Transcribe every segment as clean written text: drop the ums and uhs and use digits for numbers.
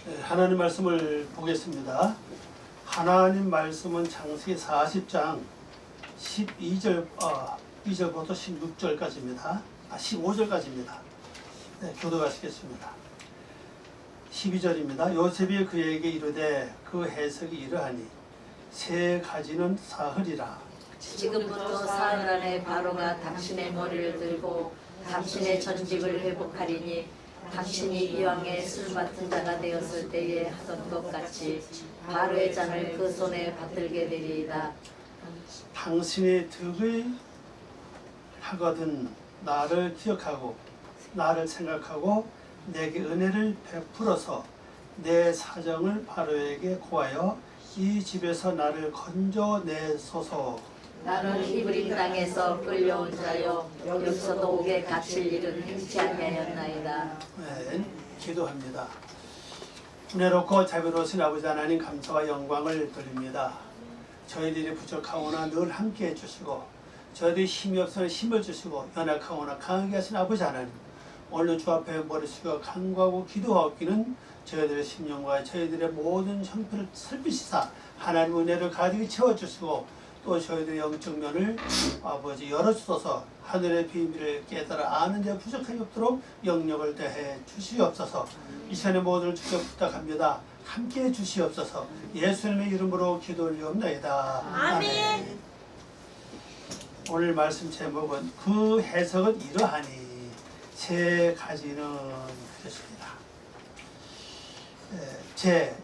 네, 하나님 말씀을 보겠습니다. 하나님 말씀은 창세기 40장 2절부터 16절까지입니다. 15절까지입니다. 네, 교도하시겠습니다. 12절입니다. 요셉이 그에게 이르되 그 해석이 이러하니 세 가지는 사흘이라. 지금부터 사흘 안에 바로가 당신의 머리를 들고 당신의 전직을 회복하리니 당신이 이왕에 술 맡은 자가 되었을 때에 하던 것 같이 바로의 잔을 그 손에 받들게 되리이다. 당신이 득을 하거든 나를 기억하고 나를 생각하고 내게 은혜를 베풀어서 내 사정을 바로에게 고하여 이 집에서 나를 건져내소서. 나는 히브리 땅에서 끌려온 자여 여기서도 옥에 갇힐 일은 행치 아니하였나이다. 네, 기도합니다. 은혜롭고 자비로우신 아버지 하나님, 감사와 영광을 드립니다. 저희들이 부족하오나 늘 함께해 주시고 저희들이 힘이 없으나 힘을 주시고 연약하오나 강하게 하신 아버지 하나님, 오늘 주 앞에 머리 숙여 간구하고 기도하기는 저희들의 심령과 저희들의 모든 형편을 살피시사 하나님 은혜를 가득히 채워주시고 또 저희들의 영적 면을 아버지 열어주셔서 하늘의 비밀을 깨달아 아는 데 부족함이 없도록 영역을 대해 주시옵소서. 이 시간의 모든 주께 부탁합니다. 함께해 주시옵소서. 예수님의 이름으로 기도 올리옵나이다. 아멘. 오늘 말씀 제목은 그 해석은 이러하니 세 가지는 그렇습니다.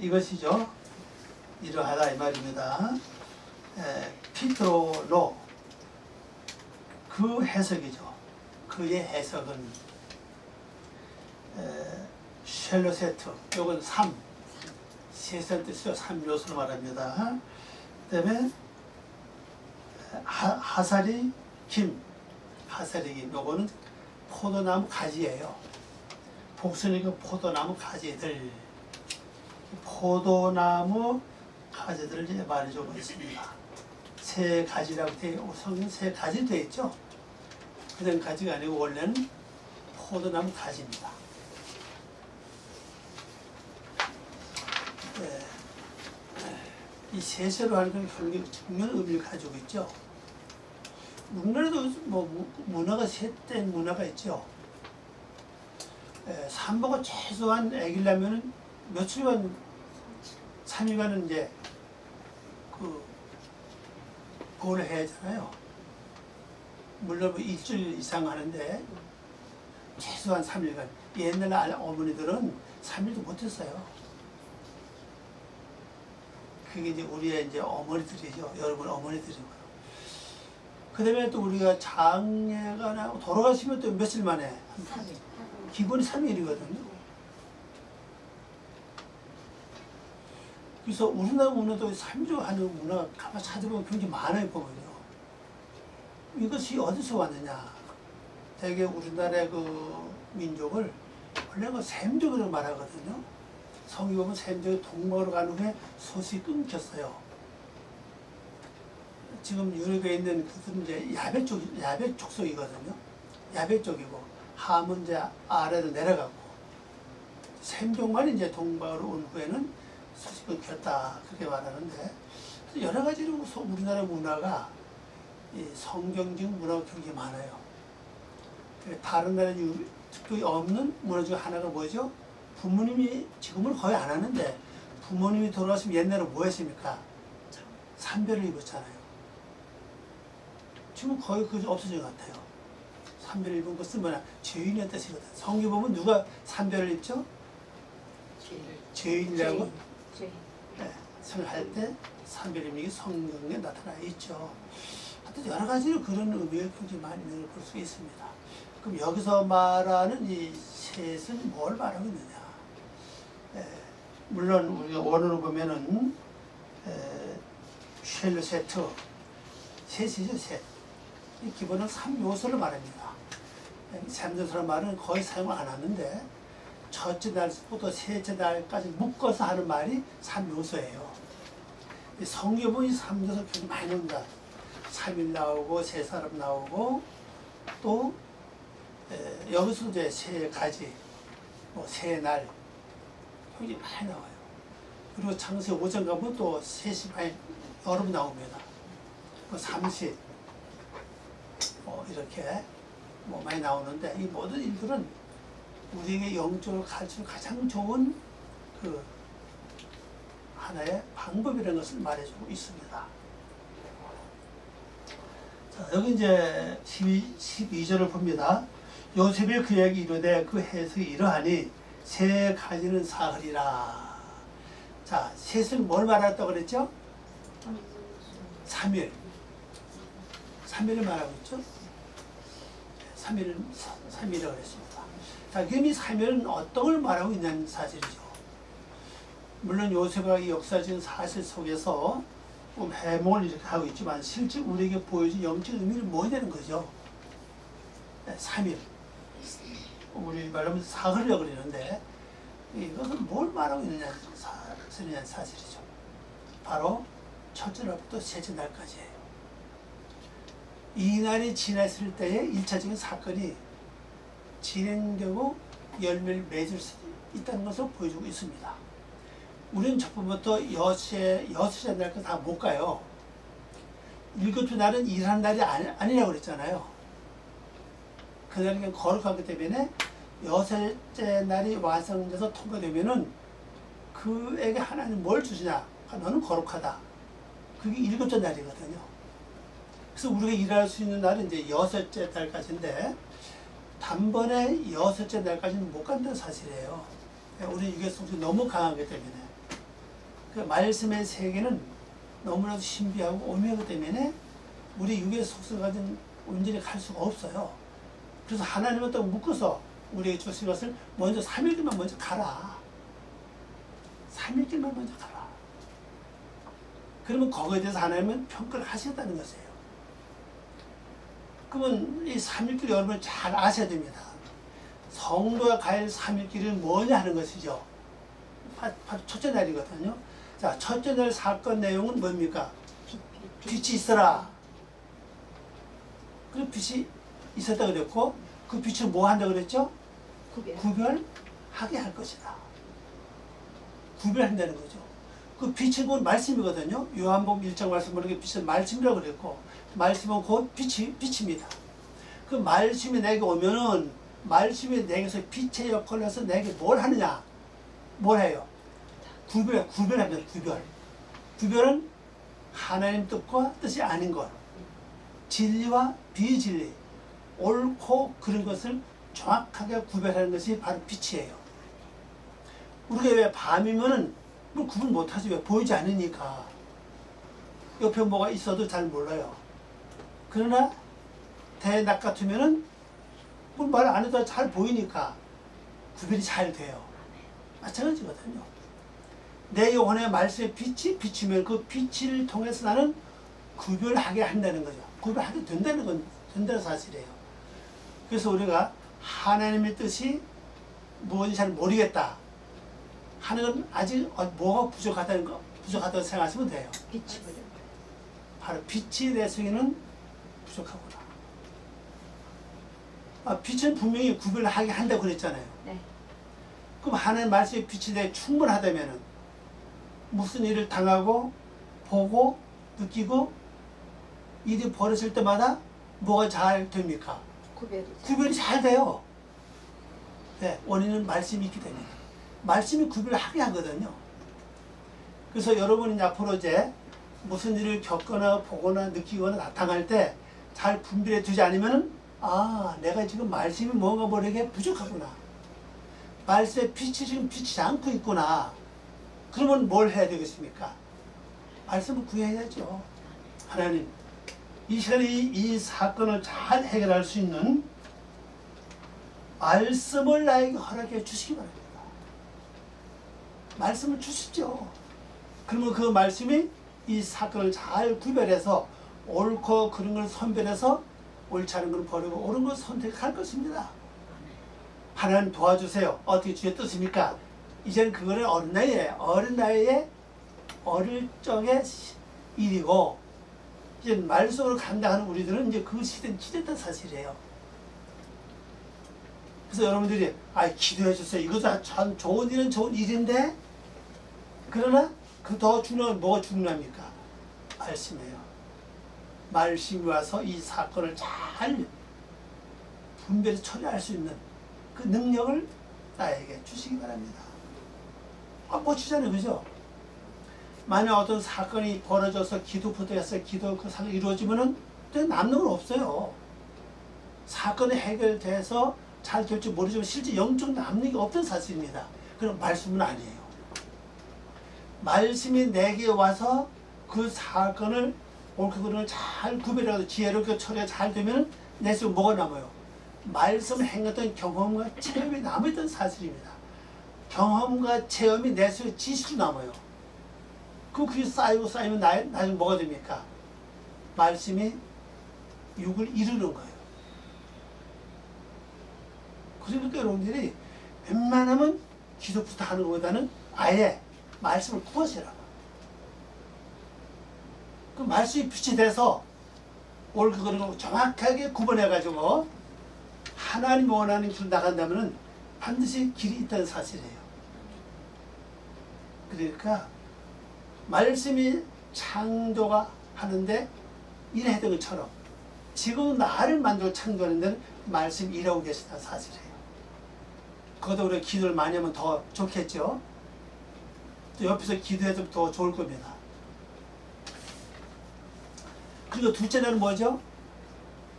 이것이죠. 이러하다 이 말입니다. 피트로노 그 해석이죠. 그의 해석은 쉘로세트, 요건 3 세선 뜻이요 3요소로 말합니다. 그 다음에 하사리 김, 요거는 포도나무 가지예요. 복순이가 포도나무 가지들, 포도나무 가지들을 이제 말해주고 있습니다. 세 가지라고 성경 세 가지 되어 있죠. 그냥 가지가 아니고 원래는 포도나무 가지입니다. 이 세세로 하는 건 결국 중요한 의미를 가지고 있죠. 우리나라도 뭐 문화가 셋된 문화가 있죠. 산모가 최소한 아기를 낳으면 며칠간 3일간은 이제 보호를 해야 하잖아요. 물론 뭐 일주일 이상 하는데 최소한 3일간. 옛날 어머니들은 3일도 못했어요. 그게 이제 우리의 이제 어머니들이죠. 여러분 어머니들이고요. 그 다음에 또 우리가 장애가 나고 돌아가시면 또 며칠 만에? 3일. 기본이 3일이거든요. 그래서 우리나라 문화도 3일 하는 문화가 가만히 찾아보면 굉장히 많아요, 보면요. 이것이 어디서 왔느냐. 되게 우리나라의 그 민족을 원래 샘족이라고 말하거든요. 성경 보면 샘족이 동방으로 간 후에 소식이 끊겼어요. 지금 유럽에 있는 그들은 이제 야베 족속이거든요. 야베 쪽이고, 함은 이제 아래로 내려가고, 샘족만 이제 동방으로 온 후에는 소식이 끊겼다. 그렇게 말하는데, 여러 가지로 우리나라 문화가 이 성경적 문화가 굉장히 많아요. 다른 나라에 특별히 없는 문화 중 하나가 뭐죠? 부모님이 지금은 거의 안 하는데, 부모님이 돌아가시면 옛날에 뭐 했습니까? 산배를 입었잖아요. 지금 거의 그게 없어진 것 같아요. 산배를 입은 것은 뭐냐? 죄인의 뜻이거든. 성경 보면 누가 산배를 입죠? 죄인이라고 설할 때 산배를 입는 게 성경에 나타나 있죠. 하여튼 여러 가지로 그런 의미가 굉장히 많이 있는 걸 볼 수 있습니다. 그럼 여기서 말하는 이 셋은 뭘 말하고 있느냐? 물론 우리가 원어로 보면은 쉘로세트, 셋이죠, 셋. 이 기본은 3요소를 말합니다. 3요소라는 말은 거의 사용을 안 하는데 첫째 날부터 셋째 날까지 묶어서 하는 말이 3요소예요. 성경은 이 3요소 굉장히 많이 나옵니다. 3일 나오고 세 사람 나오고 또 여기서 이제 세 가지, 뭐 세 날, 굉장히 많이 나와요. 그리고 창세 오전 가면 또 3시 반에 여러 번 나옵니다. 30 이렇게 많이 나오는데 이 모든 일들은 우리에게 영적으로 가르칠 가장 좋은 그 하나의 방법이라는 것을 말해주고 있습니다. 자, 여기 이제 12절을 봅니다. 요셉이 그에게 이르되 그 해석이 이러하니 세 가지는 사흘이라. 자, 셋은 뭘 말했다고 그랬죠? 3일. 3일을 말하고 있죠? 3일이라고 그랬습니다. 자, 그럼 이 3일은 어떤 걸 말하고 있냐는 사실이죠. 물론 요셉과 이 역사적인 사실 속에서 해몽을 이렇게 하고 있지만 실제 우리에게 보여진 영적 의미는 뭐냐는 거죠. 3일. 우리 말하면 사흘이라고 그러는데 이것은 뭘 말하고 있느냐는 사실이죠. 바로 첫째 날부터 셋째 날까지예요. 이 날이 지났을 때의 1차적인 사건이 진행되고 열매를 맺을 수 있다는 것을 보여주고 있습니다. 우리는 첫 번부터 여섯째 날까지 다 못 가요. 일곱째 날은 일하는 날이 아니라고 그랬잖아요. 그날은 그냥 거룩하기 때문에 여섯째 날이 완성돼서 통과되면은 그에게 하나님 뭘 주시냐? 너는 거룩하다. 그게 일곱째 날이거든요. 그래서 우리가 일할 수 있는 날은 이제 여섯째 날까지인데 단번에 여섯째 날까지는 못 간다는 사실이에요. 우리 육의 속성이 너무 강하기 때문에. 그 말씀의 세계는 너무나도 신비하고 오묘하기 때문에 우리 육의 속성을 가진 온전히 갈 수가 없어요. 그래서 하나님은 또 묶어서 우리에게 주신 것을 먼저 3일길만 먼저 가라. 3일길만 먼저 가라. 그러면 거기에 대해서 하나님은 평가를 하시겠다는 것이에요. 그러면 이 3일길 여러분 잘 아셔야 됩니다. 성도가 갈 3일길은 뭐냐 하는 것이죠. 바로 첫째 날이거든요. 자, 첫째 날 사건 내용은 뭡니까? 빛이 있어라. 그리고 빛이 있었다 그랬고 그 빛을 뭐 한다 그랬죠? 구별하게 할 것이다. 구별한다는 거죠. 그 빛은 곧 말씀이거든요. 요한복음 1장 말씀 보는 게 빛은 말씀이라고 그랬고 말씀은 곧 빛입니다. 그 말씀이 내게 오면은 말씀이 내게서 빛의 역할을 해서 내게 뭘 하느냐? 뭘 해요? 구별합니다. 구별은 하나님 뜻과 뜻이 아닌 것, 진리와 비진리, 옳고 그른 것을 정확하게 구별하는 것이 바로 빛이에요. 우리가 왜 밤이면은 뭐 구분 못하지? 왜? 보이지 않으니까. 옆에 뭐가 있어도 잘 몰라요. 그러나 대낮 같으면은 뭐 말 안 해도 잘 보이니까 구별이 잘 돼요. 마찬가지거든요. 내 영혼의 말씀의 빛이 비치면 그 빛을 통해서 나는 구별하게 한다는 거죠. 구별하게 된다는 사실이에요. 그래서 우리가 하나님의 뜻이 무엇인지 잘 모르겠다 하는 건 아직 뭐가 부족하다고 생각하시면 돼요. 바로 빛이 내 속에는 부족하구나. 빛은 분명히 구별하게 한다고 그랬잖아요. 네. 그럼 하나님 말씀의 빛이 내 충분하다면은 무슨 일을 당하고 보고 느끼고 일이 벌어질 때마다 뭐가 잘 됩니까? 구별이 잘 돼요. 네, 원인은 말씀이 있기 때문에. 말씀이 구별하게 하거든요. 그래서 여러분이 앞으로 이제 무슨 일을 겪거나 보거나 느끼거나 당할 때 잘 분별해 두지 않으면은 내가 지금 말씀이 뭔가 모르게 부족하구나. 말씀의 빛이 지금 비치지 않고 있구나. 그러면 뭘 해야 되겠습니까? 말씀을 구해야죠. 하나님, 이 시간에 이 사건을 잘 해결할 수 있는 말씀을 나에게 허락해 주시기 바랍니다. 말씀을 주시죠. 그러면 그 말씀이 이 사건을 잘 구별해서 옳고 그른 걸 선별해서 옳지 않은 걸 버리고 옳은 걸 선택할 것입니다. 하나님 도와주세요. 어떻게 주의 뜻입니까? 이제는 그거는 어린 나이에 어릴 적의 일이고 이제 말씀으로 감당하는 우리들은 이제 그 시대는 지났던 사실이에요. 그래서 여러분들이 기도해 주세요. 이것도 참 좋은 일은 좋은 일인데 그러나 그 더 중요한 건 뭐가 중요합니까? 말씀이에요. 말씀이 와서 이 사건을 잘 분별해서 처리할 수 있는 그 능력을 나에게 주시기 바랍니다. 못 주잖아요. 그죠? 만약 어떤 사건이 벌어져서 기도부터 해서 기도 그 사건이 이루어지면은 남는 건 없어요. 사건이 해결돼서 잘 될지 모르지만 실제 영적 남는 게 없던 사실입니다. 그럼 말씀은 아니에요. 말씀이 내게 와서 그 사건을 옳고 그름을 잘 구별해서 지혜롭게 처리가 잘 되면 내 속에 뭐가 남아요? 말씀을 행했던 경험과 체험이 남아있던 사실입니다. 경험과 체험이 내 속에 지식으로 남아요. 그게 쌓이면 나중에 뭐가 됩니까? 말씀이 육을 이루는 거예요. 그러니까 여러분들이 웬만하면 기도부터 하는 것보다는 아예 말씀을 구하시라고. 그 말씀이 빛이 돼서 옳고 그름을 정확하게 구분해가지고 하나님이 원하는 길로 나간다면 반드시 길이 있다는 사실이에요. 그러니까 말씀이 창조가 하는데 일했던 것처럼 지금 나를 만들고 창조하는 데는 말씀이 일하고 계시다는 사실이에요. 그것도 우리가 기도를 많이 하면 더 좋겠죠. 또 옆에서 기도해도 더 좋을 겁니다. 그리고 둘째 날은 뭐죠?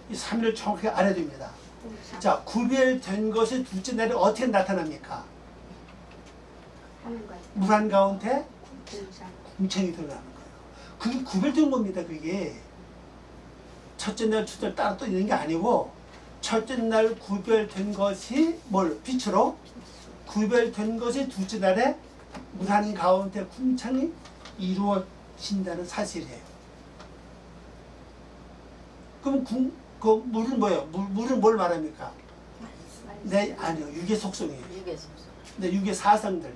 이 3일을 정확하게 알아야 됩니다. 자, 구별된 것이 둘째 날에 어떻게 나타납니까? 물 한가운데 궁창이 들어가는 거예요. 그게 구별된 겁니다. 그게 첫째 날, 둘째 날 따로 또 있는 게 아니고 첫째 날 구별된 것이 뭘? 빛으로 구별된 것이 둘째 날에 물 한가운데 궁창이 이루어진다는 사실이에요. 그럼 그 물은 뭐예요? 물은 뭘 말합니까? 아니요. 육의 속성이에요. 육의 사상들.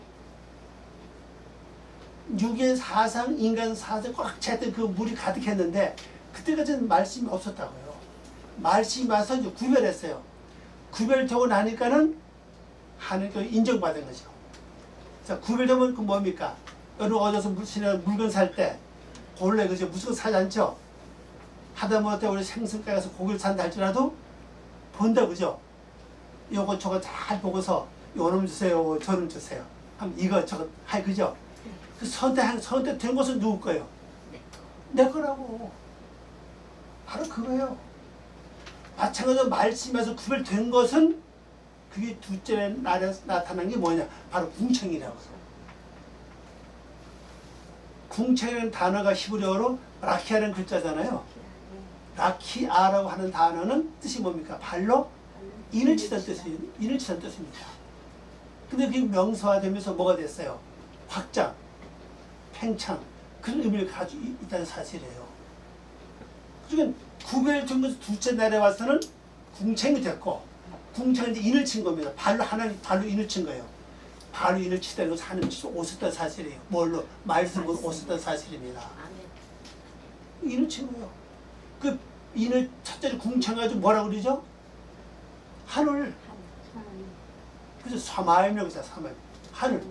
육의 사상, 인간 사상 꽉 찼던 그 물이 가득했는데 그때까지는 말씀이 없었다고요. 말씀이 와서 이제 구별했어요. 구별되고 나니까는 하나님께 인정받은 거죠. 자, 구별되면 그 뭡니까? 여러분 어디서 물건 살 때 본래 그죠? 무조건 사지 않죠? 하다못해 우리 생선가게 가서 고기를 산다 할지라도 본다 그죠? 요거 저거 잘 보고서 요놈 주세요, 저놈 주세요. 하면 이거 저거 하이 그죠? 그 선택된 것은 누구 거예요? 내 거라고. 바로 그거예요. 마찬가지로 말씀에서 구별된 것은 그게 둘째 날에 나타난 게 뭐냐? 바로 궁창이라고. 궁창이라는 단어가 히브리어로 라키아라는 글자잖아요. 라키아라고 하는 단어는 뜻이 뭡니까? 발로 인을 치던 뜻이에요. 인을 치던 뜻입니다. 근데 그게 명사화되면서 뭐가 됐어요? 확장, 팽창, 그런 의미를 가지고 있다는 사실이에요. 그러니까 구별된 것은 둘째 날에 와서는 궁창이 됐고, 궁창인데 인을 친 겁니다. 하나님 발로 인을 친 거예요. 발로 인을 치다는 것은 하나님 오셨다는 사실이에요. 뭘로? 말씀으로 오셨다는 사실입니다. 인을 친 거예요. 그 인을 첫째로 궁창해가지고 뭐라 그러죠? 하늘. 그래서 사마임이라고 했어요. 사마임. 하늘.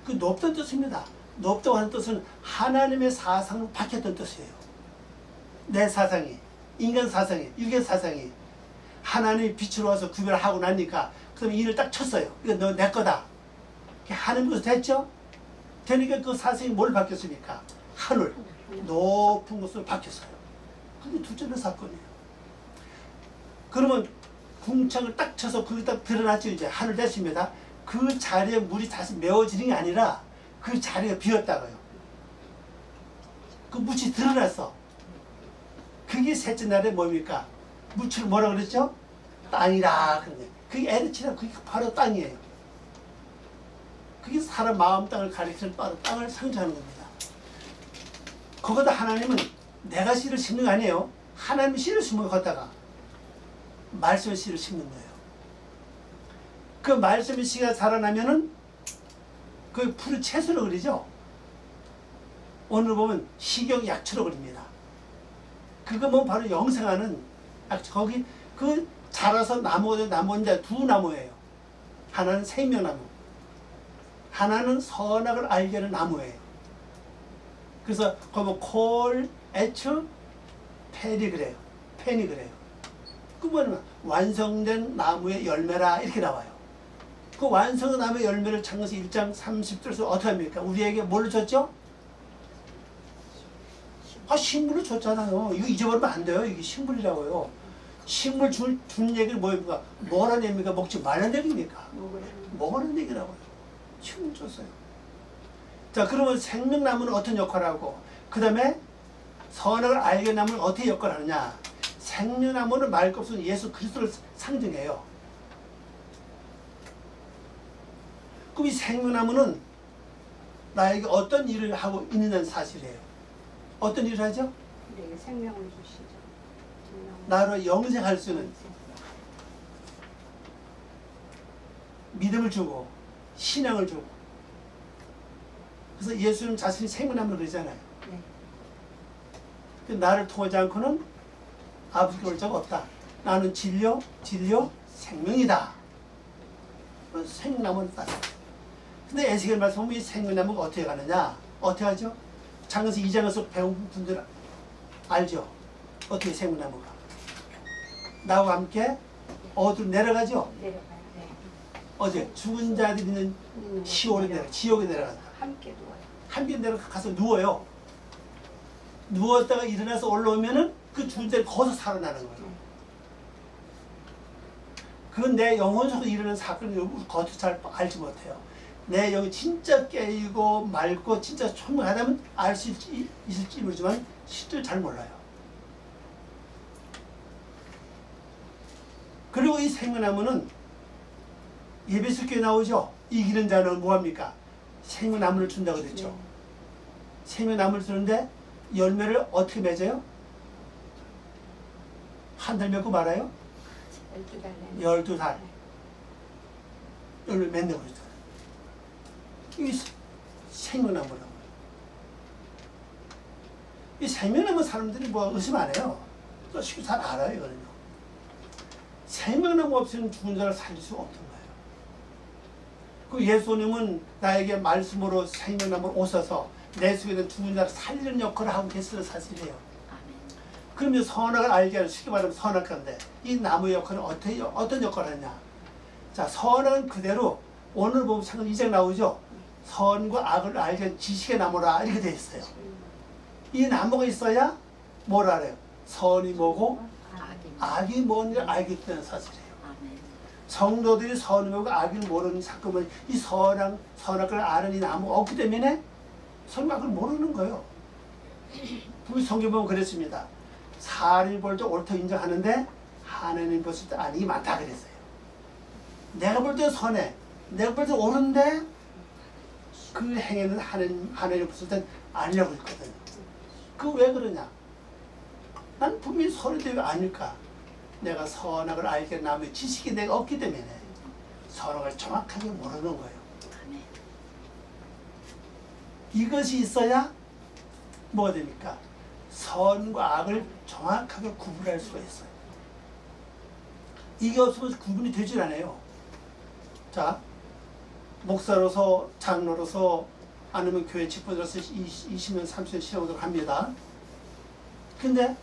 그 높다는 뜻입니다. 높다고 하는 뜻은 하나님의 사상으로 바뀌었던 뜻이에요. 내 사상이, 인간 사상이, 육의 사상이 하나님이 빛으로 와서 구별하고 나니까 그다음에 인을 딱 쳤어요. 이거 너 내 거다. 하나님 것으로 됐죠? 되니까 그 사상이 뭘 바뀌었습니까? 하늘, 높은 곳으로 바뀌었어요. 그게 둘째 날 사건이에요. 그러면 궁창을 딱 쳐서 그게 딱 드러났죠. 이제 하늘 됐습니다. 그 자리에 물이 다시 메워지는 게 아니라 그 자리가 비었다고요. 그 물이 드러났어. 그게 셋째 날에 뭡니까? 물체를 뭐라 그랬죠? 땅이라. 그게 에르치라. 그게 바로 땅이에요. 그게 사람 마음 땅을 가리키는 바로 땅을 상징하는 겁니다. 거기다 하나님은 내가 씨를 심는 거 아니에요. 하나님이 씨를 심어 걷다가 말씀의 씨를 심는 거예요. 그 말씀의 씨가 자라나면은 그 풀이 채소로 그리죠. 오늘 보면 식용 약초로 그립니다. 그거 보면 바로 영생하는 거기 그 자라서 나무가 나무 혼자 두 나무예요. 하나는 생명나무, 하나는 선악을 알게 하는 나무예요. 그래서 거기 콜, 에츠, 페리 그래요. 펜이 그래요. 그 뭐냐면 완성된 나무의 열매라 이렇게 나와요. 그 완성된 나무의 열매를 창세기 1장 30절에서 어떻게 합니까? 우리에게 뭘 줬죠? 식물을 줬잖아요. 이거 잊어버리면 안 돼요. 이게 식물이라고요. 식물 준 얘기는 뭐입니까? 뭐라는 얘기입니까? 먹지 말라는 얘기입니까? 먹으라는 얘기라고요. 식물 줬어요. 자, 그러면 생명나무는 어떤 역할을 하고, 그 다음에 선악을 알게 나무는 어떻게 역할을 하느냐? 생명나무는 말 것 없으면 예수 그리스도를 상징해요. 그럼 이 생명나무는 나에게 어떤 일을 하고 있느냐는 사실이에요. 어떤 일을 하죠? 우리에게 생명을 주시죠. 나로 영생할 수 있는 믿음을 주고 신앙을 주고. 그래서 예수님 자신이 생명나무를 그러잖아요. 네. 나를 통하지 않고는 아버지께 올 자가 없다. 나는 진료, 생명이다. 생명나무는 따라. 근데 에스겔 말씀 보면 이 생명나무가 어떻게 가느냐? 어떻게 하죠? 창세기 2장에서 배운 분들 알죠? 어떻게 생명나무가? 나와 함께 어디로 내려가죠? 내려가요. 네. 어제 죽은 자들이 있는 시올에 지옥에 내려간다. 함께 누워요. 함께 내려가서 누워요. 누웠다가 일어나서 올라오면은 그 죽은 자들이 거기서 살아나는 거예요. 그건 내 영혼 속에 일어나는 사건을 겉으로 잘 알지 못해요. 내 영이 진짜 깨이고 맑고 진짜 총명하다면 알 수 있을지 모르지만 실제로 잘 몰라요. 그리고 이 생명나무는 예배소 교회 나오죠. 이기는 자는 뭐합니까? 생명나무를 준다고 그랬죠. 네. 생명나무를 주는데 열매를 어떻게 맺어요? 한 달 맺고 말아요? 12달. 12달. 열매 맺는다고 그랬죠. 이게 생명나무라고요. 이 생명나무 사람들이 뭐 의심 안 해요. 또 쉽게 잘 알아요, 이거는요. 생명나무 없이는 죽은 자를 살릴 수가 없던 거예요. 그 예수님은 나에게 말씀으로 생명나무를 오셔서 내 속에 있는 죽은 자를 살리는 역할을 하고 계시는 사실이에요. 그러면 선악을 알게 하는, 쉽게 말하면 선악가인데 이 나무의 역할은 어떤 역할을 하냐? 자, 선악은 그대로 오늘 보면 창세기 2장 나오죠. 선과 악을 알게 하는 지식의 나무라 이렇게 되어 있어요. 이 나무가 있어야 뭘 알아요? 선이 뭐고 악이 뭔지 알게 되는 사실이에요. 성도들이 선이 뭐고 악을 모르는 사건은 이 선악을 아는 이 나무가 없기 때문에 선과 악을 모르는 거예요. 우리 성경 보면 그랬습니다. 사람이 볼 때 옳다 인정하는데 하나님 보실 때 아니 많다 그랬어요. 내가 볼 때 선해, 내가 볼 때 옳은데 그 행위는 하나님 보실 때 아니라고 했거든요. 그 왜 그러냐? 난 분명히 선인데 왜 아닐까? 내가 선악을 알게 남의 지식이 내가 없기 때문에 선악을 정확하게 모르는 거예요. 이것이 있어야 뭐가 됩니까? 선과 악을 정확하게 구분할 수가 있어요. 이게 없으면 구분이 되질 않아요. 자, 목사로서, 장로로서, 아니면 교회 직분으로서 20년, 30년 신앙을 합니다. 근데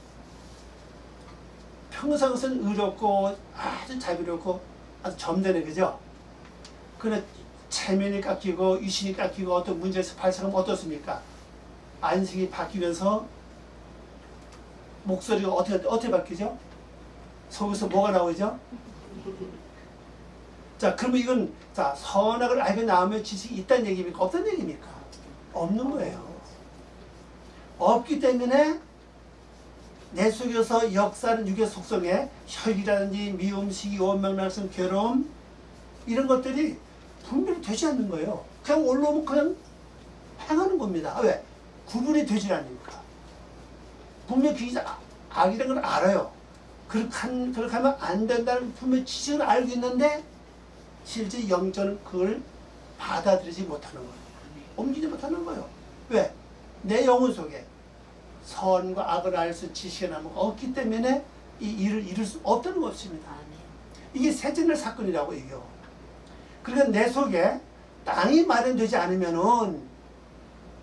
평상시는 의롭고 아주 자비롭고 아주 점잖네, 그죠? 그런데 체면이 깎이고 유신이 깎이고 어떤 문제에서 발생하면 어떻습니까? 안색이 바뀌면서 목소리가 어떻게 바뀌죠? 속에서 뭐가 나오죠? 자, 그러면 이건 자 선악을 알게 나오면 지식이 있다는 얘기입니까? 없다는 얘기입니까? 없는 거예요. 없기 때문에 내 속에서 역사는 육의 속성에 혈기라든지 미움, 시기, 원망, 낙심, 괴로움 이런 것들이 분별이 되지 않는 거예요. 그냥 올라오면 그냥 행하는 겁니다. 왜? 구분이 되지 않으니까. 분명히 악이라는 걸 알아요. 그렇게 하면 안 된다는 분명히 지식을 알고 있는데 실제 영적은 그걸 받아들이지 못하는 거예요. 옮기지 못하는 거예요. 왜? 내 영혼 속에 선과 악을 알 수 있는 지식의 나무가 없기 때문에 이 일을 이룰 수 없다는 것입니다. 이게 셋째 날 사건이라고 얘기해요. 그러니까 내 속에 땅이 마련되지 않으면은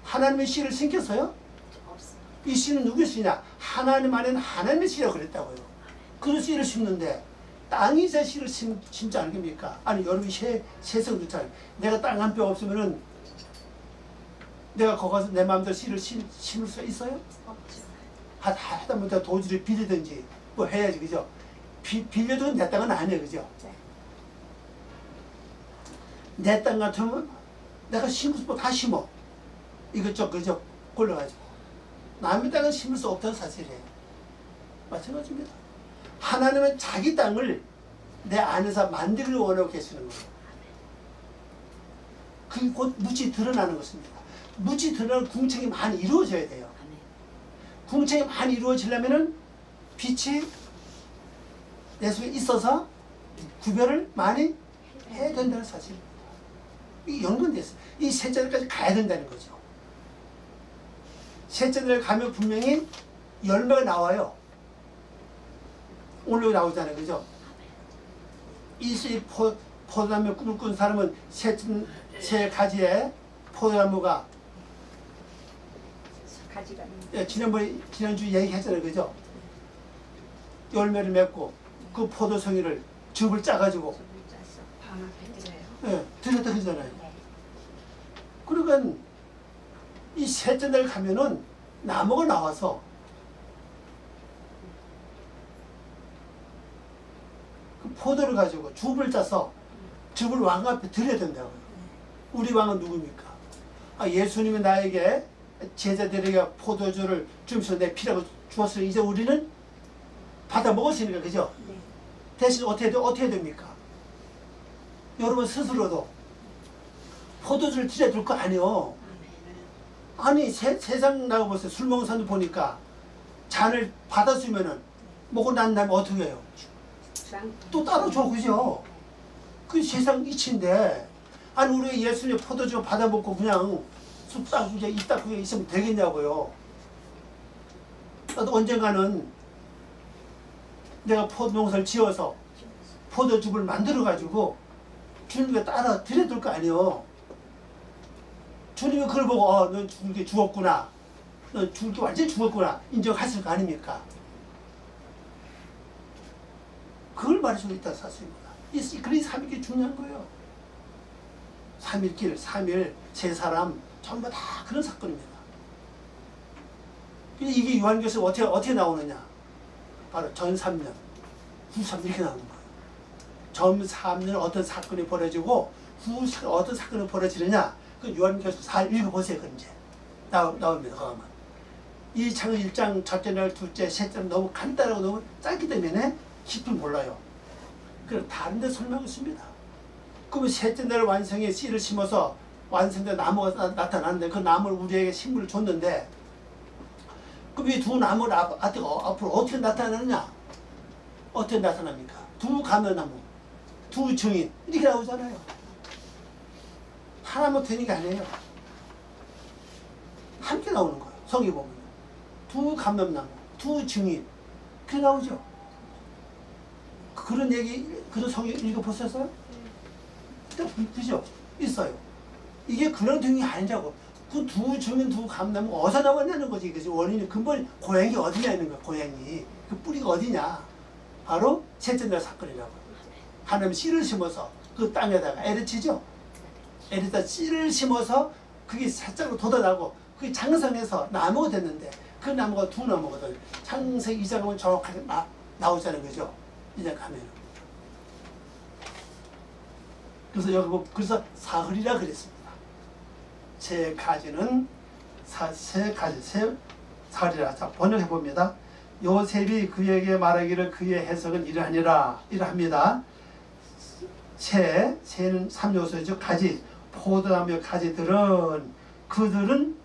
하나님의 씨를 심겠어요? 이 씨는 누구의 씨냐? 하나님 안에는 하나님의 씨라고 그랬다고요. 그 씨를 심는데 땅이 제 씨를 심지 않습니까? 아니 여러분이 세상 그렇잖아요. 내가 땅 한 뼘 없으면은 내가 거기서 내 마음대로 씨를 심을 수 있어요? 없죠. 하다못해 도지를 빌리든지 뭐 해야지, 그죠? 빌려도 내 땅은 아니에요, 그죠? 네. 내 땅 같으면 내가 심을 수 다 심어. 이것저것 그저 골라가지고. 남의 땅은 심을 수 없다는 사실이에요. 마찬가지입니다. 하나님은 자기 땅을 내 안에서 만들기 원하고 계시는 거예요. 그게 곧 무지 드러나는 것입니다. 무지 드러나는 궁창이 많이 이루어져야 돼요. 궁창이 많이 이루어지려면은 빛이 내 속에 있어서 구별을 많이 해야 된다는 사실입니다. 이 연관됐어요. 이 셋째들까지 가야 된다는 거죠. 셋째들 가면 분명히 열매가 나와요. 오늘 나오잖아요, 그죠? 이 포도나무 꿈을 꾼 사람은 세 가지의 포도나무가 가지가 지난주 얘기했잖아요, 그죠? 열매를 맺고 그 포도송이를 즙을 짜가지고 들였다 그러잖아요. 그러니까 이 셋째 날 가면은 나무가 나와서 그 포도를 가지고 즙을 짜서 즙을 왕 앞에 드려야 된다고요. 우리 왕은 누굽니까? 예수님이 나에게 제자들에게 포도주를 주면서 내 피라고 주었어요. 이제 우리는 받아 먹었으니까, 그죠? 네. 대신 어떻게 됩니까? 여러분 스스로도 포도주를 드려야 될 거 아니에요. 아니 세상 나가보세요. 술 먹는 사람도 보니까 잔을 받아주면은 먹고 난 다음에 어떻게 해요? 또 따로 줘, 그죠? 그 세상 이치인데, 아니 우리 예수님 포도주 받아 먹고 그냥 쑥딱 이딱 그게 있으면 되겠냐고요. 나도 언젠가는 내가 포도농사를 지어서 포도즙을 만들어 가지고 주님께 따라 드려야 될 거 아니에요. 주님이 그걸 보고 넌 죽을 게 죽었구나, 넌 죽을 게 완전히 죽었구나 인정하실 거 아닙니까? 그걸 말할 수 있다는 사실입니다. 그래서 3일길 중요한 거예요. 3일길, 3일, 세 사람 전부 다 그런 사건입니다. 이게 요한계시록 어떻게 나오느냐? 바로 전 3년, 후 3년 이렇게 나오는 거예요. 전 3년 어떤 사건이 벌어지고 후 어떤 사건이 벌어지느냐? 그 요한계시록 잘 읽어보세요. 그럼 이제 나옵니다. 그러면 이 창 1장 첫째 날, 둘째, 셋째 날 너무 간단하고 너무 짧기 때문에 깊이 몰라요. 그럼 다른 데 설명하고 있습니다. 그러면 셋째 날 완성에 씨를 심어서 완성된 나무가 나타났는데 그 나무를 우리에게 식물을 줬는데 그럼 이 두 나무를 앞으로 어떻게 나타나느냐? 어떻게 나타납니까? 두 가면나무, 두 증인 이렇게 나오잖아요. 하나만 되는 게 아니에요. 함께 나오는 거예요. 성경 보면 두 감람나무, 두 증인 그렇게 나오죠. 그런 얘기, 그런 성경 읽어보셨어요? 그죠? 있어요. 이게 그런 등이 아니라고. 그 두 증인, 두 감나무가 어디서 나왔냐는 거지. 그죠? 원인이 근본 고향이 어디냐는 거야. 고향이 그 뿌리가 어디냐? 바로 셋째 날 사건이라고. 하나님 씨를 심어서 그 땅에다가 에르치죠. 에르다 씨를 심어서 그게 살짝으로 돋아나고 그게 장성해서 나무가 됐는데 그 나무가 두 나무거든. 창세기 2장 보면 정확하게 나오잖아요, 그죠? 이제 가면. 그래서 여기 뭐 그래서 사흘이라 그랬습니다. 세 가지는 사흘이라. 자, 번역해 봅니다. 요셉이 그에게 말하기를 그의 해석은 이러합니다. 새는 3요소죠. 가지, 포도나무의 가지들은 그들은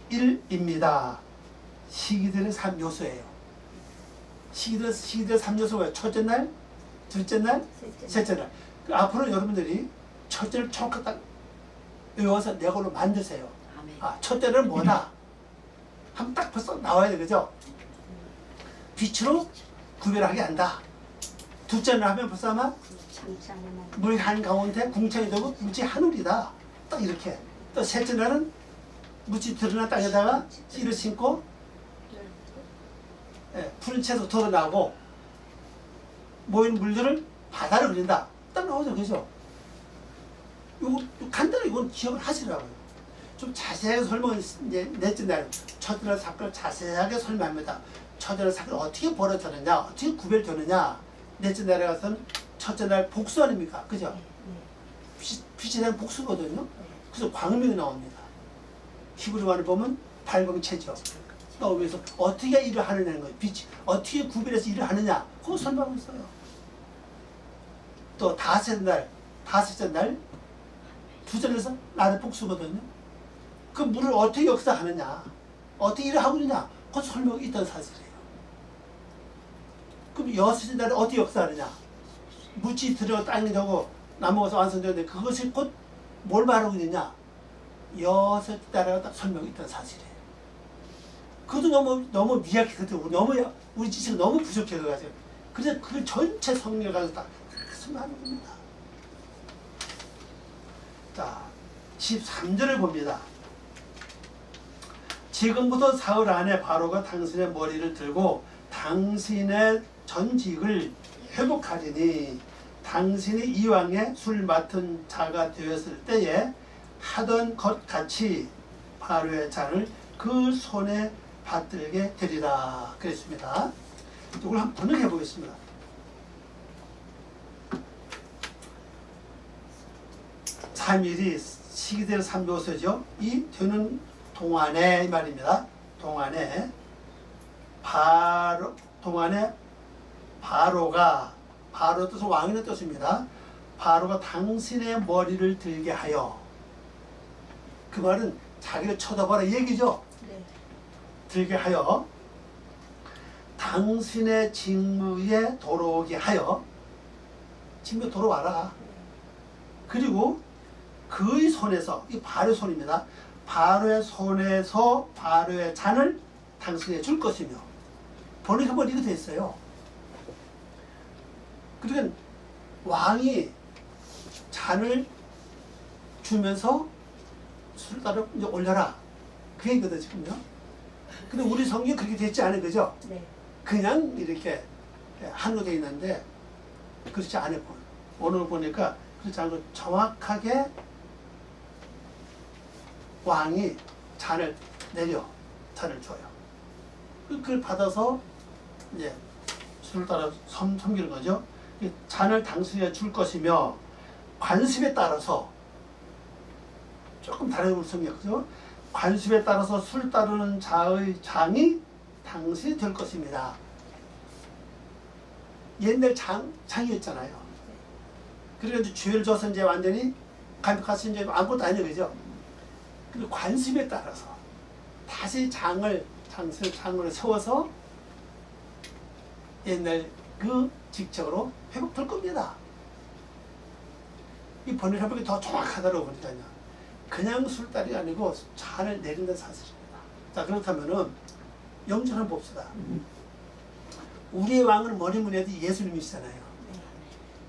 3일입니다. 시기들은 3요소예요. 시기들 3요소가 첫째 날, 둘째 날, 셋째 날. 앞으로 여러분들이 첫째를 정확하게 딱 외워서 내 걸로 만드세요. 첫째는 뭐다? 하면 딱 벌써 나와야 돼, 그죠? 빛으로 구별하게 한다. 둘째는 하면 벌써 아마 장창에만 물 한가운데 궁창이 되고 묻지 하늘이다. 딱 이렇게. 또 셋째 날은 묻지 드러난 땅에다가 씨를 심고 푸른 채소 덜어나고 모인 물들을 바다를 그린다. 딱 나오죠. 그죠? 이거 간단히 이건 기억을 하시라고요. 좀 자세하게 설명을 이제 넷째 날, 첫째 날 사건을 자세하게 설명합니다. 첫째 날 사건이 어떻게 벌어졌느냐, 어떻게 구별되느냐. 넷째 날에 가서는 첫째 날 복수 아닙니까? 그죠? 빛에 대한 복수거든요. 그래서 광명이 나옵니다. 히브리어를 보면 발광체죠. 나오면서 어떻게 일을 하느냐는 거예요. 빛이 어떻게 구별해서 일을 하느냐. 그거 설명하고 있어요. 또 다섯째 날, 두째 날에서 나를 복수거든요. 그 물을 어떻게 역사하느냐, 어떻게 일을 하고 있느냐, 그 설명이 있다는 사실이에요. 그럼 여섯째 날에 어떻게 역사하느냐, 묻지 들어 땅이 되고 나무가 완성되는데 그것이 곧 뭘 말하고 있느냐, 여섯째 날에 딱 설명이 있다는 사실이에요. 그것도 너무 미약해거든요. 우리 지식이 너무 부족해가지고. 그래서 그 전체 성경을 가지고 다 설명하는 겁니다. 자, 13절을 봅니다. 지금부터 사흘 안에 바로가 당신의 머리를 들고 당신의 전직을 회복하리니 당신이 이왕에 술 맡은 자가 되었을 때에 하던 것 같이 바로의 잔을 그 손에 받들게 되리라 그랬습니다. 이걸 한번 번역해 보겠습니다. 삼일이 시기대로 삼교서죠. 이 되는 동안에 말입니다. 동안에 바로가 바로 뜻은 왕이라는 뜻입니다. 바로가 당신의 머리를 들게 하여, 그 말은 자기를 쳐다봐라 얘기죠. 네. 들게 하여 당신의 직무에 돌아오게 하여, 직무에 돌아와라. 그리고 그의 손에서, 이 바로의 손입니다. 바로의 손에서 바로의 잔을 당신에게 줄 것이며, 번역해보면 이렇게 돼 있어요. 그러니까 왕이 잔을 주면서 술 따라 이제 올려라. 그 얘기거든 지금요. 근데 우리 성경이 그렇게 됐지 않은 거죠? 네. 그냥 이렇게 한로 돼 있는데 그렇지 않아 보여. 오늘 보니까 그렇지 않고 정확하게 왕이 잔을 줘요. 그걸 받아서 이제 술을 따라 섬기는 거죠. 이 잔을 당신에게 줄 것이며 관습에 따라서, 조금 다른 성경이죠. 관습에 따라서 술 따르는 자의 장이 당신이 될 것입니다. 옛날 장이었잖아요. 그래서 이제 죄를 져서 이제 완전히 감옥가서 이제 아무것도 아니에요, 그죠? 근데 관습에 따라서 다시 장을 세워서 옛날 그 직책으로 회복될 겁니다. 이 번역해보기 더 정확하다고 보니까요. 그냥 술따리가 아니고 잔을 내린다는 사실입니다. 자, 그렇다면은 영절 한번 봅시다. 우리의 왕은 뭐니 뭐니 해도 예수님이시잖아요.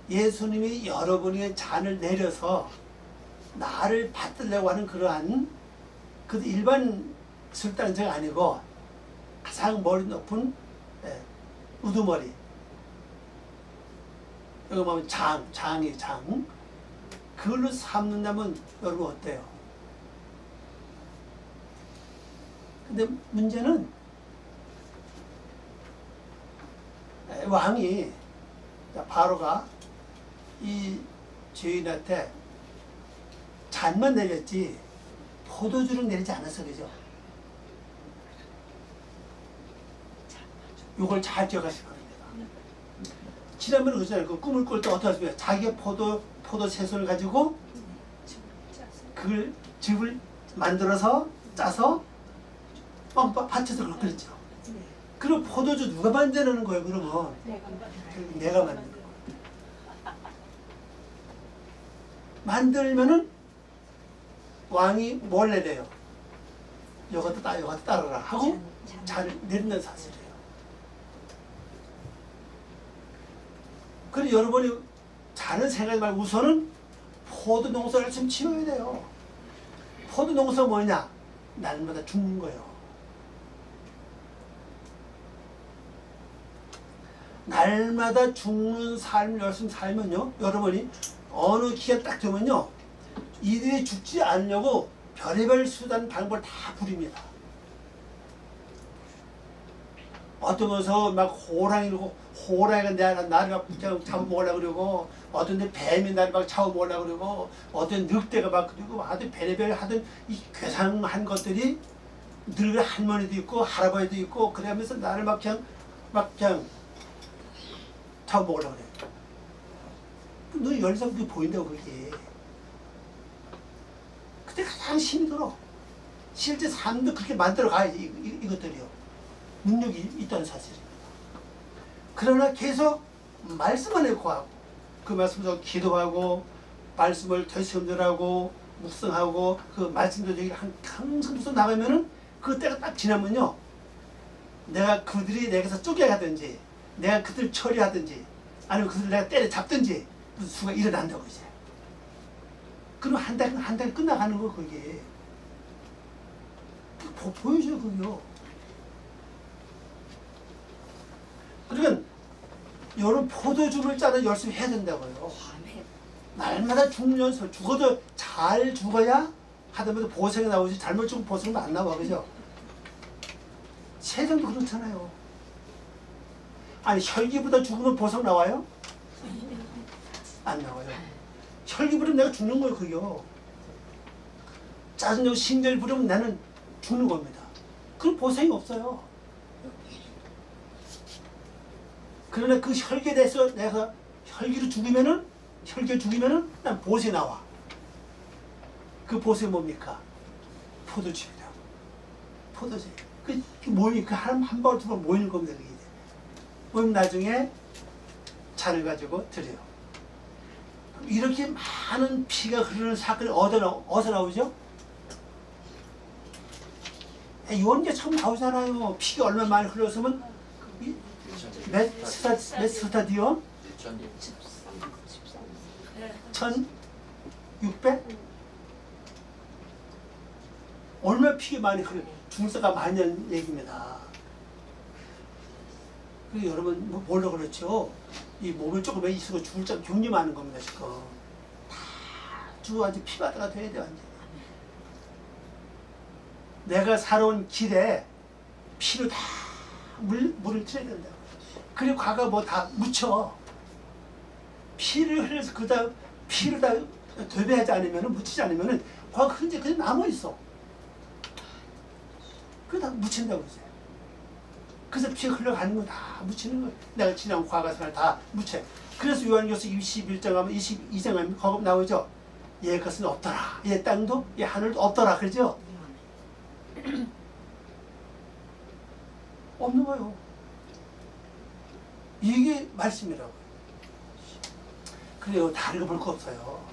예수님이 여러분에게 잔을 내려서 나를 받들려고 하는 그러한 그 일반 술단자가 아니고 가장 머리 높은 우두머리, 여기 보면 장이 그걸로 삼는다면 여러분 어때요? 근데 문제는 왕이, 바로가 이 죄인한테 잔만 내렸지 포도주를 내리지 않았어, 그죠? 이걸 잘 기억하시기 바랍니다. 지난번에 그랬잖아요. 그 꿈을 꿀 때 어떻게 하십니까? 자기의 포도 채소를 가지고 그걸 즙을 만들어서 짜서 밭에서 그걸 끓였죠. 그럼 포도주 누가 만드는 거예요, 그러면? 내가 만드는 거예요. 만들면은 왕이 뭘 내려요? 이것도 따르라 하고 잘 내린다는 사실이에요. 그래서 여러분이 자는 생각하지 말고 우선은 포도 농사를 좀 지어야 돼요. 포도 농사 뭐냐? 날마다 죽는 거예요. 날마다 죽는 삶을 열심히 살면요, 여러분이 어느 기간 딱 되면요, 이들이 죽지 않으려고 별의별 수단 방법을 다 부립니다. 어떤 것서 막 호랑이가 나를 막 잡아먹으려고 그러고, 어떤 데 뱀이 나를 막 잡아먹으려고 그러고, 어떤 늑대가 막 그리고 하여튼 별의별 하던 이 괴상한 것들이 늙은 할머니도 있고 할아버지도 있고 그러면서 나를 막 그냥 잡아먹으려고 그래. 너 열상 그게 보인다고 그게. 그때 가장 힘이 들어. 실제 삶도 그렇게 만들어 가야지 이것들이요. 능력이 있다는 사실입니다. 그러나 계속 말씀만 해고하고 그 말씀도 기도하고 말씀을 되새김질하고 묵상하고 그 말씀도 항상 무슨 나가면은 그 때가 딱 지나면요, 내가 그들이 내게서 쫓겨가든지 내가 그들 처리하든지 아니면 그들 내가 때려잡든지 무슨 수가 일어난다고 이제. 그럼 한 달 끝나가는 거 그게. 보여줘요 그게요. 그러니까 여러분 포도주를 짜서 열심히 해야 된다고요. 날마다 죽으면서 죽어도 잘 죽어야 하다못해 보생이 나오지, 잘못 죽으면 보생은 안 나와, 그죠? 세상도 그렇잖아요. 아니 혈기보다 죽으면 보생 나와요? 안 나와요. 혈기 부리면 내가 죽는 거예요 그게요. 짜증내고 신결 부리면 나는 죽는 겁니다. 그럼 보생이 없어요. 그러나 그 혈기에 대해서 내가 혈기를 죽이면은 난 보세 나와. 그 보세 뭡니까? 포도주입니다. 포도주. 그 모이 그 한 방울 두 방울 모이는 겁니다. 그게. 모이면 나중에 잔을 가지고 드려요. 이렇게 많은 피가 흐르는 사건이 어디서 나오죠? 이런 게 처음 나오잖아요. 피가 얼마나 많이 흘렀으면 몇 스타디움? 1600? 얼마나 피가 많이 흘러, 중사가 많이 한 얘기입니다. 그리고 여러분 뭘로 그렇죠? 이 몸을 조금 있으고 죽을 점 격리 많은 겁니다 지금. 다 죽어 완전 피바다가 돼야 돼 완전. 내가 살아온 길에 피로 다 물을 틀어야 된다. 그리고 과거 뭐 다 묻혀. 피를 흘려서 그다 피를 다 되배하지 않으면은 묻히지 않으면은 과거 흔적 그냥 남아 있어. 그거 다 묻힌다고 이제. 그래서 피가 흘러가는 거 다 묻히는 거예요. 내가 지난 과거사를 다 묻혀. 그래서 요한계시록 21장 하면 22장 하면 거기 나오죠. 얘 것은 없더라. 얘 땅도 얘 하늘도 없더라. 그러죠. 없는 거예요. 이게 말씀이라고. 그래요. 다른 거 볼 거 없어요.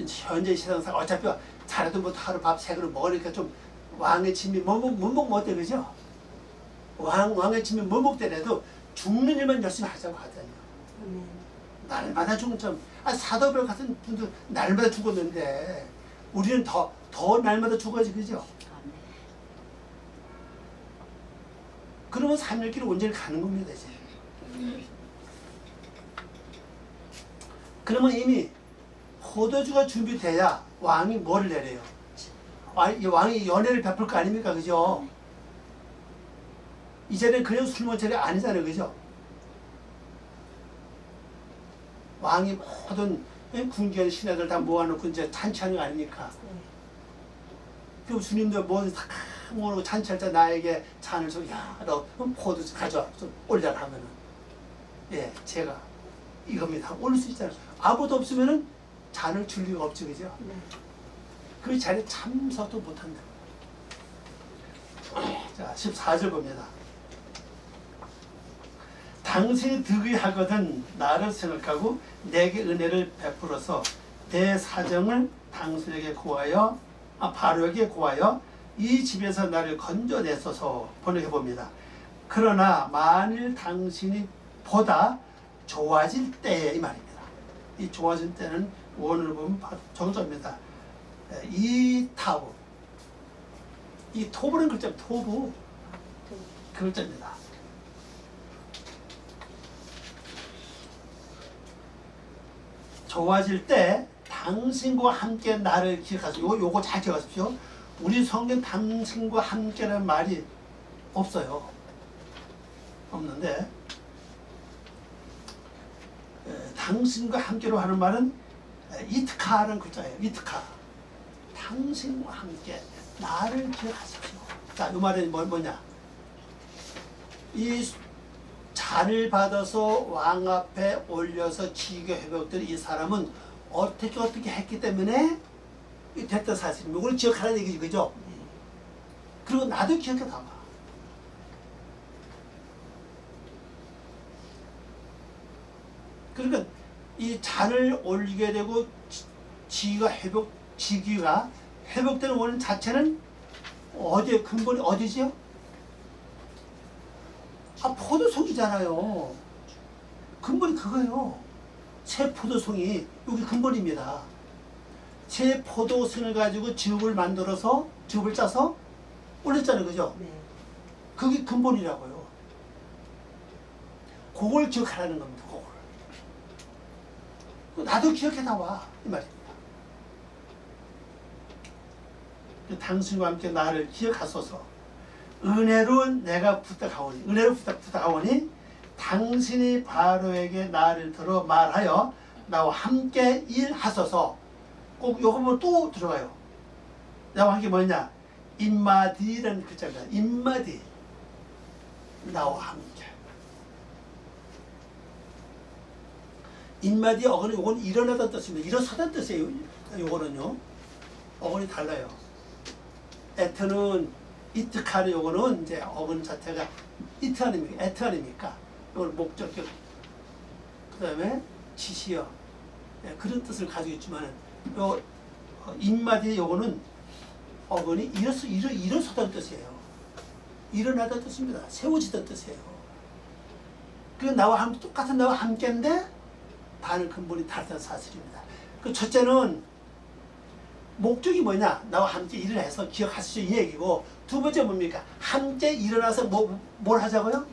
현재 세상상 어차피 잘해도 뭐 하루 밥 세 그릇 먹으니까 좀 왕의 침이 못 먹대 그죠? 왕의 침이 못 먹더라도 죽는 일만 열심히 하자고 하잖아요. 날마다 죽는 점. 사도별 같은 분들 날마다 죽었는데 우리는 더 날마다 죽어야지 그죠? 그러면 삶길을 온전히 가는 겁니다 이제. 그러면 이미 포도주가 준비돼야 왕이 뭐를 내려요? 왕이 연회를 베풀 거 아닙니까 그죠? 이제는 그냥 술 먹을 차례 아니잖아요 그죠? 왕이 모든 군기한 신하들 다 모아놓고 이제 잔치하는 거 아닙니까? 그럼 주님도 뭐 다 모으고 잔치할 때 나에게 잔을 줘. 야, 너 포도 가져와. 좀 올려라 하면은. 예, 제가 이겁니다. 올릴 수 있잖아요. 아무도 없으면은 잔을 줄 리가 없죠, 그죠? 그 자리에 참석도 못한다. 자, 14절 봅니다. 당신이 득이 하거든 나를 생각하고 내게 은혜를 베풀어서 내 사정을 당신에게 고하여 바로에게 고하여 이 집에서 나를 건져내소서 번역해 봅니다. 그러나 만일 당신이 보다 좋아질 때에 이 말입니다. 이 좋아진 때는 원을 보면 정조입니다. 이 타브, 이 토브는 글자 토브 그 글자입니다. 좋아질 때 당신과 함께 나를 기억하세요. 요거 잘 기억하십시오. 우리 성경 당신과 함께라는 말이 없어요. 없는데 당신과 함께로 하는 말은 이트카라는 글자예요. 이트카. 당신과 함께 나를 기억하십시오. 자, 이 말은 뭐냐? 이 잔을 받아서 왕 앞에 올려서 지교 회복된 이 사람은 어떻게 했기 때문에 됐던 사실입니다. 이걸 기억하라는 얘기죠, 그죠? 그리고 나도 기억해 담아. 그러니까 이 잔을 올리게 되고 지기가 회복되는 원인 자체는 어디에 근본이 어디지요? 포도송이잖아요. 근본이 그거예요. 새 포도송이 여기 근본입니다. 새 포도송을 가지고 즙을 만들어서 즙을 짜서 올렸잖아요, 그죠? 네. 그게 근본이라고요. 그걸 기억하라는 겁니다. 그걸. 나도 기억해 나와 이 말입니다. 당신과 함께 나를 기억하소서. 은혜로 내가 부탁하오니, 은혜로 부탁하오니 당신이 바로에게 나를 들어 말하여 나와 함께 일하소서. 꼭 요거 보면 또 들어가요. 나와 함께 뭐냐? 인마디라는 글자입니다. 인마디. 나와 함께. 인마디 어근은 요건 일어나다는 뜻입니다. 일어서다는 뜻이에요. 요거는요. 어근이 달라요. 에트는 이트카르 요거는 이제 어근 자체가 이트 아닙니까? 에트 아닙니까? 요걸 목적격. 그 다음에 지시어. 예, 그런 뜻을 가지고 있지만 요 인마디 요거는 어근이 일어서다는 뜻이에요. 일어나다는 뜻입니다. 세워지다는 뜻이에요. 그 나와 함께 똑같은 나와 함께인데 반응 근본이 다르다는 사실입니다. 그 첫째는 목적이 뭐냐? 나와 함께 일을 해서 기억하시죠 이 얘기고, 두 번째 뭡니까? 함께 일어나서 뭘 하자고요?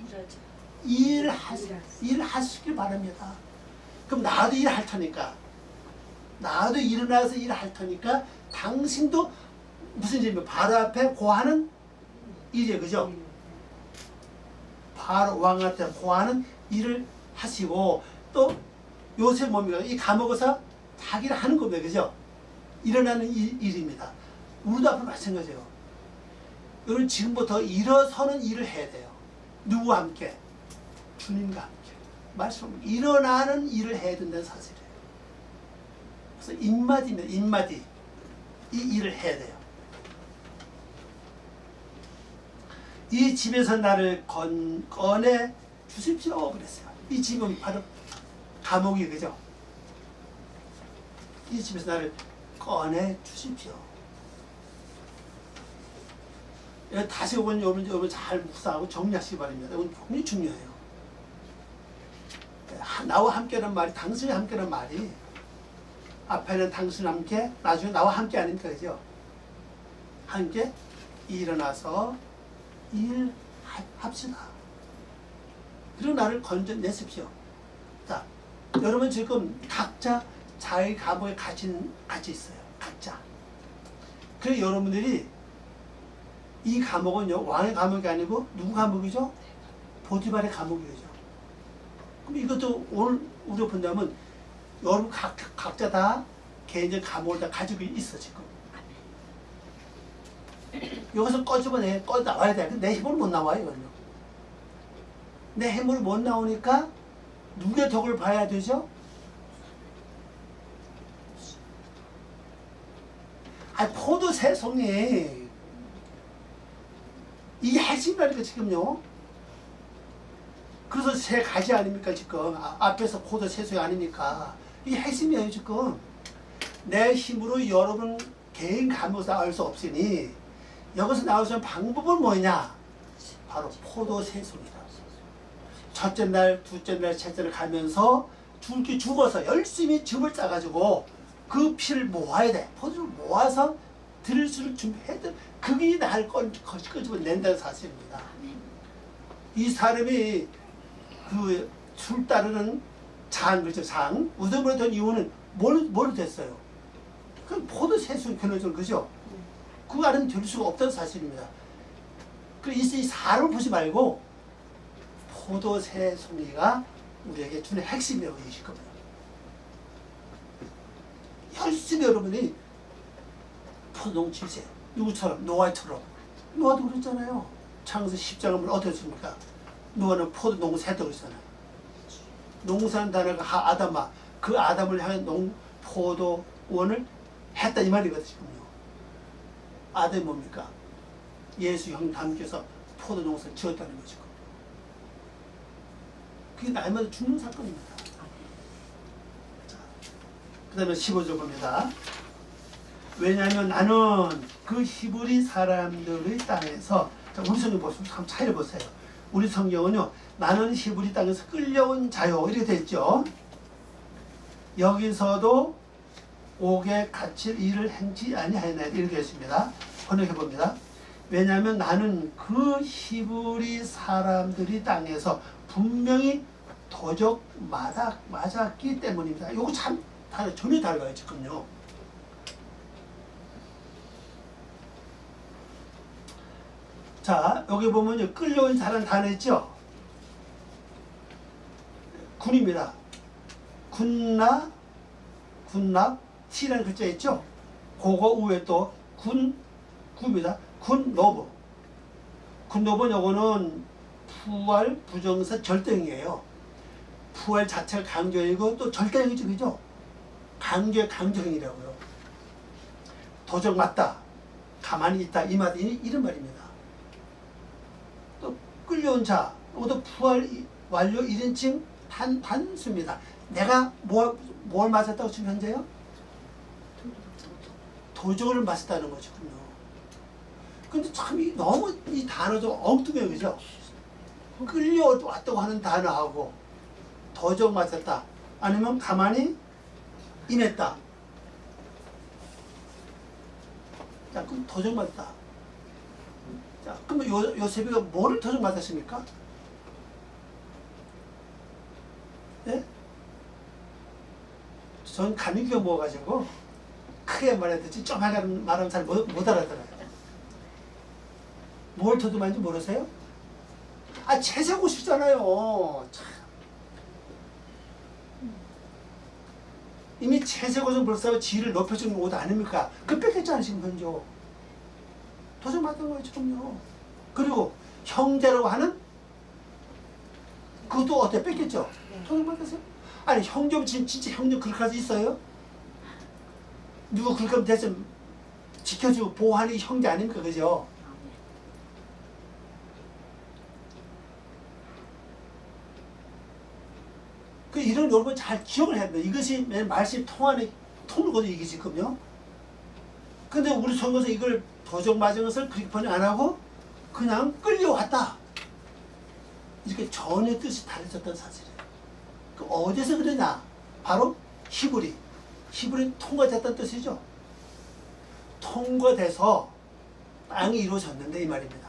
일하시길 바랍니다. 그럼 나도 일할 테니까, 나도 일어나서 일할 테니까 당신도 무슨 일이면 바로 앞에 고하는 일이에요, 그죠? 바로 왕한테 고하는 일을 하시고, 또 요새 뭡니까? 이 감옥에서 자기를 하는 겁니다, 그죠? 일어나는 일입니다. 우리도 앞으로 마찬가지예요. 여러분 지금부터 일어서는 일을 해야 돼요. 누구와 함께? 주님과 함께. 말씀 일어나는 일을 해야 된다는 사실이에요. 그래서 인마디입니다. 인마디. 이 일을 해야 돼요. 이 집에서 나를 꺼내 주십시오 그랬어요. 이 집은 바로 감옥이 그죠? 이 집에서 나를 꺼내 주십시오. 다시 여러분 잘 묵상하고 정리하시기 바랍니다. 이건 굉장히 중요해요. 나와 함께라는 말이, 당신이 함께라는 말이, 앞에는 당신 함께, 나중에 나와 함께 아닙니까, 그죠? 함께 일어나서 일합시다. 그리고 나를 건져내십시오. 자, 여러분 지금 각자 자기 감옥에 같이 있어요. 각자. 그래서 여러분들이 이 감옥은요, 왕의 감옥이 아니고 누구 감옥이죠? 보디발의 감옥이죠. 그럼 이것도 오늘 우리가 본다면 여러분 각자 다 개인적 감옥을 다 가지고 있어 지금. 여기서 꺼 나와야 돼. 내 힘으로 못 나와요, 이건요. 내 힘으로 못 나오니까 누구의 덕을 봐야 되죠? 포도 새송이 이게 핵심이라니까 지금요. 그래서 새 가지 아닙니까 지금. 앞에서 포도 새송이 아닙니까. 이게 핵심이에요 지금. 내 힘으로 여러분 개인 감옥에서 나올 수 없으니 여기서 나올 수 있는 방법은 뭐냐? 바로 포도 새송이다. 첫째 날, 둘째 날, 셋째 날 가면서 죽기 죽어서 열심히 즙을 짜가지고 그 피를 모아야 돼. 포도를 모아서 들을 수를 준비해야 돼. 그게 나을 끄집어 낸다는 사실입니다. 이 사람이 그 술 따르는 장, 그죠? 장. 우두머리 된 이유는 뭐로 됐어요? 그 포도 세수 결론적으로, 그죠? 그 안에는 될 수가 없다는 사실입니다. 그래서 이 사람을 보지 말고 포도새 송이가 우리에게 주는 핵심이라고 얘기하실 겁니다. 열심히 여러분이 포도농 칠세, 누구처럼? 노아처럼. 노아도 그랬잖아요. 창세기 10장을 보면 어떻습니까? 노아는 포도농 새도 그랬잖아요. 농사는 단어가 아담아, 그 아담을 향해 포도원을 했다 이 말이거든요. 아담이 뭡니까? 예수 형 담겨서 포도농사를 지었다는 거죠. 그게 날마다 죽는 사건입니다. 그 다음에 15절 봅니다. 왜냐하면 나는 그 히브리 사람들의 땅에서, 자, 우리 성경 보시면 참 차이를 보세요. 우리 성경은요, 나는 히브리 땅에서 끌려온 자요, 이렇게 되어 있죠. 여기서도 옥에 갇힐 일을 행치 아니하였나, 이렇게 되어 있습니다. 번역해 봅니다. 왜냐하면 나는 그 히브리 사람들이 땅에서 분명히 도적 맞았기 때문입니다. 이거 참 전혀 달라요, 지금요. 자, 여기 보면 끌려온 자라는 단어 있죠? 군입니다. 군납, T라는 글자 있죠? 그거 위에 또 구입니다. 군노브. 군노브는 요거는 부활, 부정사, 절대형이에요. 부활 자체가 강조형이고 또 절대형이죠, 그죠? 강조형이라고요. 도적 맞다, 가만히 있다, 이런 말입니다. 또 끌려온 자, 이것도 부활 완료 1인칭 단수입니다. 내가 뭘 맞았다고 지금 현재요? 도적을 맞았다는 거죠. 근데 참 너무 이 단어도 엉뚱해요, 그죠? 끌려왔다고 하는 단어하고 도적 맞았다, 아니면 가만히 임했다. 자, 그럼 도적 맞았다. 자, 그러면 요셉이가 뭐를 도적 맞았습니까? 예? 전 감기가 먹어가지고 크게 말해야되지 좀 말하면 잘 못 알아들어요. 뭘 도적 맞는지 모르세요? 아, 채색옷이잖아요. 참. 이미 채색옷은 벌써 지위를 높여주는 옷 아닙니까? 그 뺏겼잖아요, 지금 현재. 도적 맞은 거예요, 지금요. 그리고 형제라고 하는 그것도 어때? 뺏겼죠? 도적 맞았어요? 아니, 형제, 진짜 형제 그렇게 할 수 있어요? 누구 그렇게 하면 대신 지켜주고 보호하는 형제 아닙니까? 그죠? 이런 여러분 잘 기억을 해야 돼요. 이것이 말씀이 통하거든요, 이게 지금요. 근데 우리 성경에서 이걸 도적 맞은 것을 그렇게 번역 안 하고 그냥 끌려왔다, 이렇게 전혀 뜻이 달라졌다는 사실이에요. 어디서 그러냐? 바로 히브리 통과됐다는 뜻이죠. 통과돼서 땅이 이루어졌는데 이 말입니다.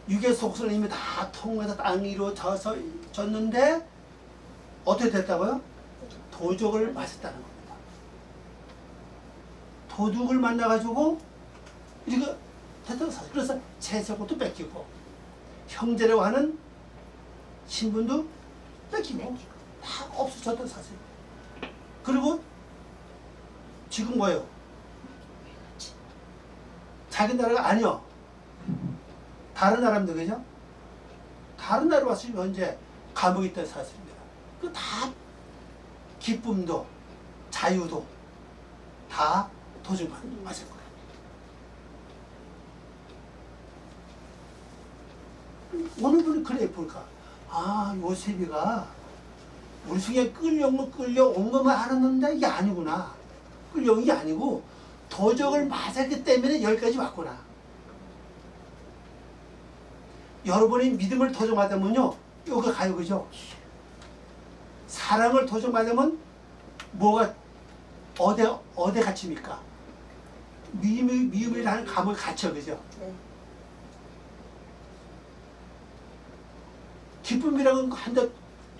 육의 속성은 이미 다 통과해서 땅이 이루어졌는데 어떻게 됐다고요? 도적을 맞았다는 겁니다. 도둑을 만나가지고 이렇게 됐다는 사실. 그래서 채색옷도 뺏기고 형제라고 하는 신분도 뺏기고 다 없어졌다는 사실. 그리고 지금 뭐예요? 자기 나라가 아니요, 다른 나라입니다, 그죠? 다른 나라 와서 현재 감옥에 있다는 사실입니다. 그 다 기쁨도 자유도 다 도적 맞을 거예요. 어느 분이 그래 볼까? 아, 요셉이가 우리 중에 끌려온 것만 알았는데 이게 아니구나. 끌려온 게 아니고 도적을 맞았기 때문에 여기까지 왔구나. 여러분이 믿음을 도적 맞으면요, 여기 가요, 그죠? 사랑을 도전받으면 뭐가 어디 갇힙니까? 미움이라는 감옥에 갇혀, 그죠? 네. 기쁨이라는 한데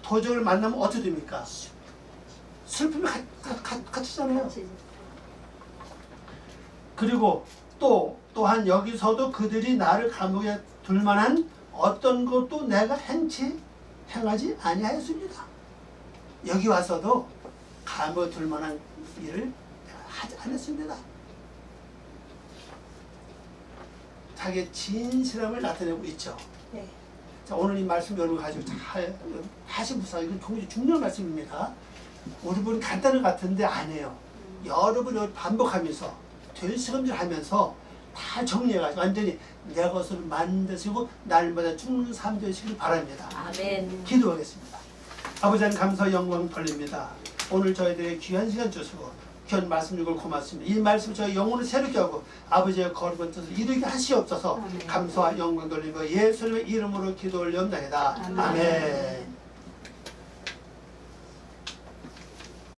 도전을 만나면 어떻게 됩니까? 슬픔이 갇히잖아요. 그리고 또한 여기서도 그들이 나를 감옥에 둘 만한 어떤 것도 내가 행하지 아니하였습니다. 여기 와서도 감옥에 둘 만한 일을 하지 않았습니다. 자기의 진실함을 나타내고 있죠. 네. 자, 오늘 이 말씀 여러분 가지고 하시부사 이건 굉장히 중요한 말씀입니다. 우리 분이 간단한 것 같은데 안 해요. 여러분이 반복하면서 되새김질하면서 다 정리해가지고 완전히 내 것을 만드시고 날마다 죽는 삶 되시길 바랍니다. 아멘. 기도하겠습니다. 아버지 하나님 감사 영광 돌립니다. 오늘 저희들의 귀한 시간 주시고 귀한 말씀 주고 고맙습니다. 이 말씀 저희 영혼을 새롭게 하고 아버지의 거룩한 뜻을 이루게 하시옵소서. 감사와 영광 돌리며 예수님의 이름으로 기도 올려옵나이다. 아멘.